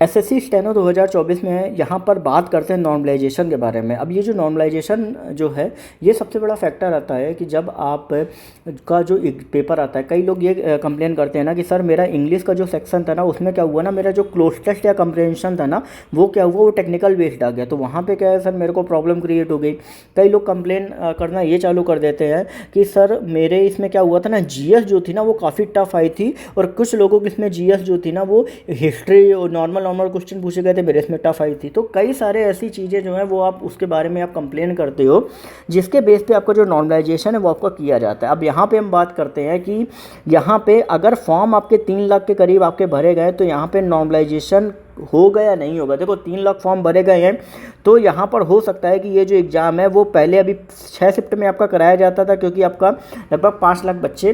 SSC steno 2024 में है। यहाँ पर बात करते हैं नॉर्मलाइजेशन के बारे में। अब ये जो नॉर्मलाइजेशन जो है, ये सबसे बड़ा फैक्टर आता है कि जब आप का जो एक पेपर आता है, कई लोग ये कंप्लेन करते हैं ना कि सर मेरा इंग्लिश का जो सेक्शन था ना, उसमें क्या हुआ ना, मेरा जो क्लोज टेस्ट या कंप्रहेंशन था ना, वो क्या हुआ, वो टेक्निकल बेस्ड आ गया, तो वहाँ पे क्या है सर, मेरे को प्रॉब्लम क्रिएट हो गई। कई लोग कंप्लेन करना ये चालू कर देते हैं कि सर मेरे इसमें क्या हुआ था ना, जीएस जो थी ना वो काफ़ी टफ आई थी, और कुछ लोगों की इसमें जीएस जो थी ना वो हिस्ट्री और नॉर्मल नॉर्मल क्वेश्चन पूछे गए थे, मेरे इसमें टफ आई थी। तो कई सारे ऐसी चीज़ें जो हैं वो आप उसके बारे में आप कंप्लेन करते हो, जिसके बेस पे आपका जो नॉर्मलाइजेशन है वो आपका किया जाता है। अब यहाँ पे हम बात करते हैं कि यहाँ पे अगर फॉर्म आपके 3 लाख के करीब आपके भरे गए, तो यहाँ पे नॉर्मलाइजेशन होगा या नहीं होगा। देखो 3 लाख फॉर्म भरे गए हैं, तो यहाँ पर हो सकता है कि ये जो एग्ज़ाम है वो पहले अभी 6 शिफ्ट में आपका कराया जाता था, क्योंकि आपका लगभग 5 लाख बच्चे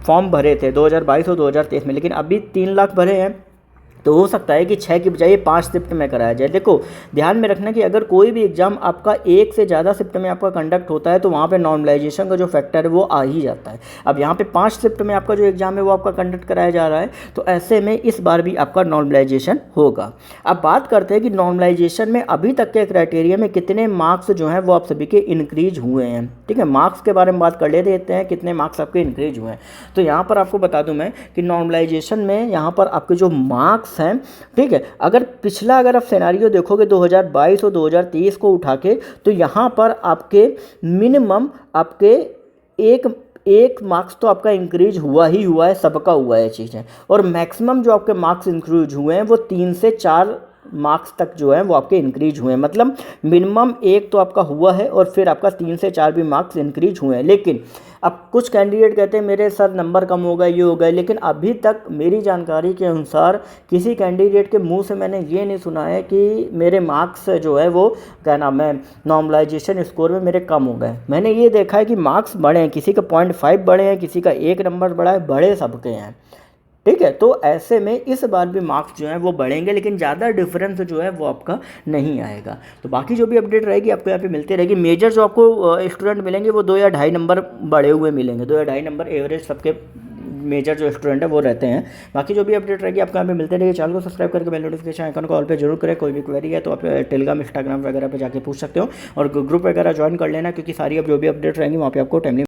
फॉर्म भरे थे 2022 और 2023 में, लेकिन अभी 3 लाख भरे हैं, तो हो सकता है कि 6 की बजाय 5 शिफ्ट में कराया जाए। देखो ध्यान में रखना कि अगर कोई भी एग्ज़ाम आपका एक से ज़्यादा शिफ्ट में आपका कंडक्ट होता है, तो वहाँ पे नॉर्मलाइजेशन का जो फैक्टर है वो आ ही जाता है। अब यहाँ पे 5 शिफ्ट में आपका जो एग्ज़ाम है वो आपका कंडक्ट कराया जा रहा है, तो ऐसे में इस बार भी आपका नॉर्मलाइजेशन होगा। अब बात करते हैं कि नॉर्मलाइजेशन में अभी तक के क्राइटेरिया में कितने मार्क्स जो हैं वो आप सभी के इंक्रीज हुए हैं। ठीक है, मार्क्स के बारे में बात कर लेते हैं, कितने मार्क्स आपके इंक्रीज हुए हैं। तो यहाँ पर आपको बता दूँ मैं कि नॉर्मलाइजेशन में यहाँ पर आपके जो मार्क्स हैं, ठीक है, अगर आप सिनेरियो देखोगे 2022 और 2023 को उठा के, तो यहाँ पर आपके मिनिमम आपके एक एक मार्क्स तो आपका इंक्रीज हुआ ही हुआ है, सबका हुआ है चीज़ें। और मैक्सिमम जो आपके मार्क्स इंक्रीज हुए हैं वो 3 से 4 मार्क्स तक जो है वो आपके इंक्रीज हुए हैं। मतलब मिनिमम एक तो आपका हुआ है, और फिर आपका 3 से 4 भी मार्क्स इंक्रीज हुए हैं। लेकिन अब कुछ कैंडिडेट कहते हैं मेरे सर नंबर कम हो गए, ये हो गए, लेकिन अभी तक मेरी जानकारी के अनुसार किसी कैंडिडेट के मुंह से मैंने ये नहीं सुना है कि मेरे मार्क्स जो है वो क्या नाम है, नॉर्मलाइजेशन स्कोर में मेरे कम हो गए। मैंने ये देखा है कि मार्क्स बढ़े हैं, किसी का 0.5 बढ़े हैं, किसी का 1 नंबर बढ़ा है, बढ़े सबके हैं। ठीक है, तो ऐसे में इस बार भी मार्क्स जो हैं वो बढ़ेंगे, लेकिन ज़्यादा डिफरेंस जो है वो आपका नहीं आएगा। तो बाकी जो भी अपडेट रहेगी आपको यहाँ पे मिलती रहेगी। मेजर जो आपको स्टूडेंट मिलेंगे वो 2 या 2.5 नंबर बढ़े हुए मिलेंगे, 2 या 2.5 नंबर एवरेज सबके मेजर जो स्टूडेंट है वो रहते हैं। बाकी जो भी अपडेट रहेगी आपको यहाँ पे मिलते रहेगी। चैनल को सब्सक्राइब करके बेल नोटिफिकेशन आइकन को ऑल पे जरूर करें। कोई भी क्वेरी है तो आप टेलीग्राम इंस्टाग्राम वगैरह पे जाके पूछ सकते हो, और ग्रुप वगैरह ज्वाइन कर लेना, क्योंकि सारी अब जो भी अपडेट रहेंगी वहाँ पे आपको टाइमली